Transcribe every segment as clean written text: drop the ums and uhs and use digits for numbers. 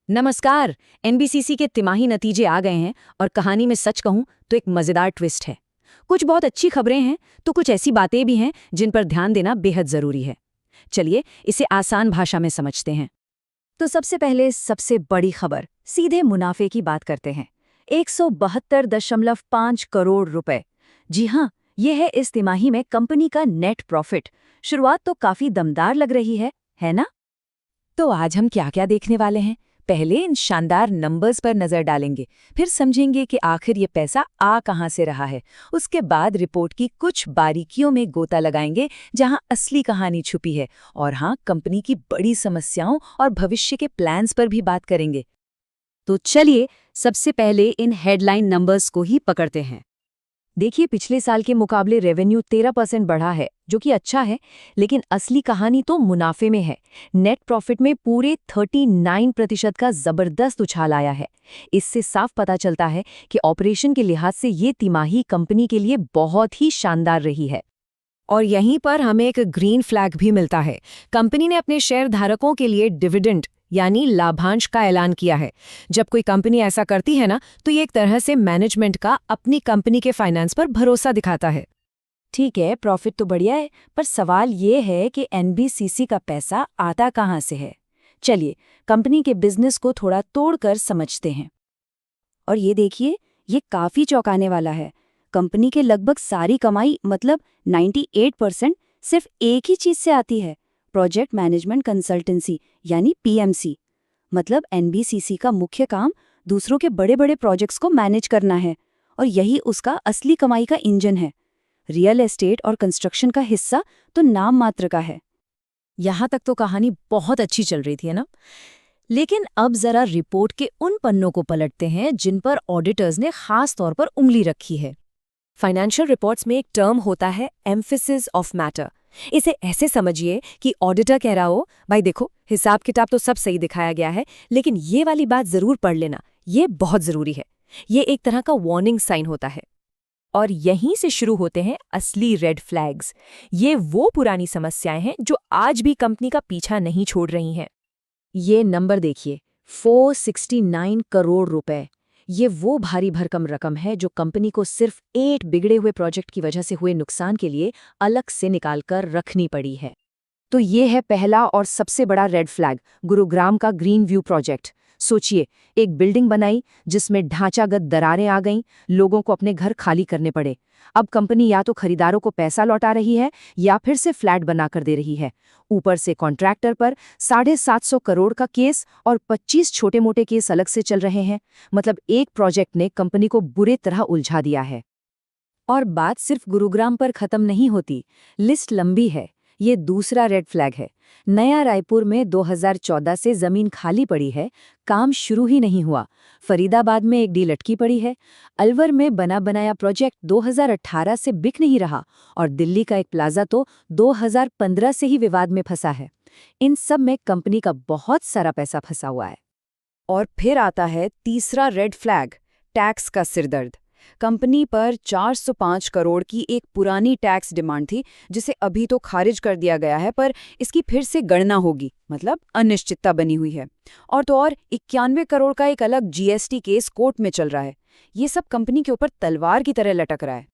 नमस्कार। एनबीसीसी के तिमाही नतीजे आ गए हैं और कहानी में सच कहूं तो एक मजेदार ट्विस्ट है। कुछ बहुत अच्छी खबरें हैं तो कुछ ऐसी बातें भी हैं जिन पर ध्यान देना बेहद जरूरी है। चलिए इसे आसान भाषा में समझते हैं। तो सबसे पहले सबसे बड़ी खबर, सीधे मुनाफे की बात करते हैं। 172.5 करोड़ रुपए। जी हाँ, ये है इस तिमाही में कंपनी का नेट प्रॉफिट। शुरुआत तो काफी दमदार लग रही है ना? तो आज हम क्या क्या देखने वाले हैं? पहले इन शानदार नंबर्स पर नजर डालेंगे, फिर समझेंगे कि आखिर ये पैसा आ कहां से रहा है। उसके बाद रिपोर्ट की कुछ बारीकियों में गोता लगाएंगे जहां असली कहानी छुपी है। और हाँ, कंपनी की बड़ी समस्याओं और भविष्य के प्लान्स पर भी बात करेंगे। तो चलिए सबसे पहले इन हेडलाइन नंबर्स को ही पकड़ते हैं। देखिए, पिछले साल के मुकाबले रेवेन्यू 13% बढ़ा है, जो कि अच्छा है, लेकिन असली कहानी तो मुनाफे में है। नेट प्रॉफिट में पूरे 39% का जबरदस्त उछाल आया है। इससे साफ पता चलता है कि ऑपरेशन के लिहाज से ये तिमाही कंपनी के लिए बहुत ही शानदार रही है। और यहीं पर हमें एक ग्रीन फ्लैग भी मिलता है। कंपनी ने अपने शेयर धारकों के लिए डिविडेंड यानी लाभांश का ऐलान किया है। जब कोई कंपनी ऐसा करती है ना, तो ये एक तरह से मैनेजमेंट का अपनी कंपनी के फाइनेंस पर भरोसा दिखाता है। ठीक है, प्रॉफिट तो बढ़िया है, पर सवाल ये है कि एनबीसीसी का पैसा आता कहाँ से है। चलिए कंपनी के बिजनेस को थोड़ा तोड़कर समझते हैं। और ये देखिए, ये काफी चौंकाने वाला है। कंपनी के लगभग सारी कमाई मतलब 98% सिर्फ एक ही चीज से आती है, प्रोजेक्ट मैनेजमेंट कंसल्टेंसी यानी पीएमसी। मतलब एनबीसीसी का मुख्य काम दूसरों के बड़े बड़े प्रोजेक्ट्स को मैनेज करना है, और यही उसका असली कमाई का इंजन है। रियल एस्टेट और कंस्ट्रक्शन का हिस्सा तो नाम मात्र का है। यहाँ तक तो कहानी बहुत अच्छी चल रही थी, है ना? लेकिन अब जरा रिपोर्ट के उन पन्नों को पलटते हैं जिन पर ऑडिटर्स ने खास तौर पर उंगली रखी है। फाइनेंशियल रिपोर्ट्स में एक टर्म होता है एम्फेसिस ऑफ मैटर। इसे ऐसे समझिए कि ऑडिटर कह रहा हो, भाई देखो, हिसाब किताब तो सब सही दिखाया गया है, लेकिन ये वाली बात जरूर पढ़ लेना, ये बहुत जरूरी है। ये एक तरह का वार्निंग साइन होता है। और यहीं से शुरू होते हैं असली रेड फ्लैग्स। ये वो पुरानी समस्याएं हैं जो आज भी कंपनी का पीछा नहीं छोड़ रही हैं। ये नंबर देखिए, 469 करोड़ रुपए। ये वो भारी भरकम रकम है जो कंपनी को सिर्फ 8 बिगड़े हुए प्रोजेक्ट की वजह से हुए नुकसान के लिए अलग से निकालकर रखनी पड़ी है। तो ये है पहला और सबसे बड़ा रेड फ्लैग, गुरुग्राम का ग्रीन व्यू प्रोजेक्ट। सोचिए, एक बिल्डिंग बनाई जिसमें ढांचागत दरारें आ गईं, लोगों को अपने घर खाली करने पड़े। अब कंपनी या तो खरीदारों को पैसा लौटा रही है या फिर से फ्लैट बनाकर दे रही है। ऊपर से कॉन्ट्रैक्टर पर 750 करोड़ का केस और 25 छोटे मोटे केस अलग से चल रहे हैं। मतलब एक प्रोजेक्ट ने कंपनी को बुरी तरह उलझा दिया है। और बात सिर्फ गुरुग्राम पर खत्म नहीं होती, लिस्ट लंबी है। ये दूसरा रेड फ्लैग है। नया रायपुर में 2014 से जमीन खाली पड़ी है, काम शुरू ही नहीं हुआ। फरीदाबाद में एक डील अटकी पड़ी है। अलवर में बना बनाया प्रोजेक्ट 2018 से बिक नहीं रहा, और दिल्ली का एक प्लाजा तो 2015 से ही विवाद में फंसा है। इन सब में कंपनी का बहुत सारा पैसा फंसा हुआ है। और फिर आता है तीसरा रेड फ्लैग, टैक्स का सिरदर्द। कंपनी पर 405 करोड़ की एक पुरानी टैक्स डिमांड थी, जिसे अभी तो खारिज कर दिया गया है, पर इसकी फिर से गणना होगी, मतलब अनिश्चितता बनी हुई है। और तो और 91 करोड़ का एक अलग जीएसटी केस कोर्ट में चल रहा है। ये सब कंपनी के ऊपर तलवार की तरह लटक रहा है।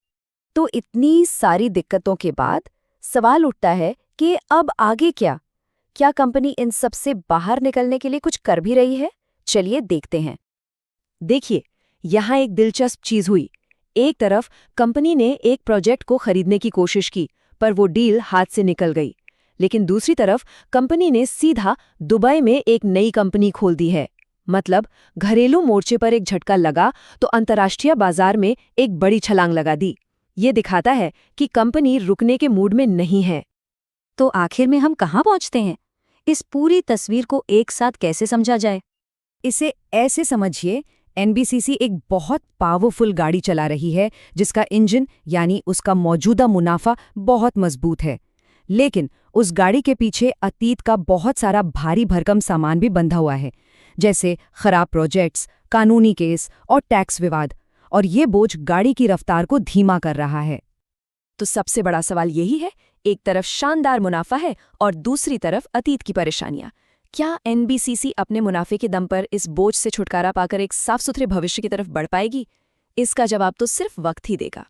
तो इतनी सारी दिक्कतों के बाद सवाल उठता है कि अब आगे क्या? क्या कंपनी इन सब से बाहर निकलने के लिए कुछ कर भी रही है? चलिए देखते हैं। देखिए, यहाँ एक दिलचस्प चीज हुई। एक तरफ कंपनी ने एक प्रोजेक्ट को खरीदने की कोशिश की, पर वो डील हाथ से निकल गई। लेकिन दूसरी तरफ कंपनी ने सीधा दुबई में एक नई कंपनी खोल दी है। मतलब घरेलू मोर्चे पर एक झटका लगा तो अंतर्राष्ट्रीय बाजार में एक बड़ी छलांग लगा दी। ये दिखाता है कि कंपनी रुकने के मूड में नहीं है। तो आखिर में हम कहाँ पहुँचते हैं? इस पूरी तस्वीर को एक साथ कैसे समझा जाए? इसे ऐसे समझिए, एनबीसीसी एक बहुत पावरफुल गाड़ी चला रही है जिसका इंजन यानी उसका मौजूदा मुनाफा बहुत मजबूत है। लेकिन उस गाड़ी के पीछे अतीत का बहुत सारा भारी भरकम सामान भी बंधा हुआ है, जैसे खराब प्रोजेक्ट्स, कानूनी केस और टैक्स विवाद। और ये बोझ गाड़ी की रफ्तार को धीमा कर रहा है। तो सबसे बड़ा सवाल यही है, एक तरफ शानदार मुनाफा है और दूसरी तरफ अतीत की परेशानियां। क्या एनबीसीसी अपने मुनाफे के दम पर इस बोझ से छुटकारा पाकर एक साफ सुथरे भविष्य की तरफ बढ़ पाएगी? इसका जवाब तो सिर्फ वक्त ही देगा।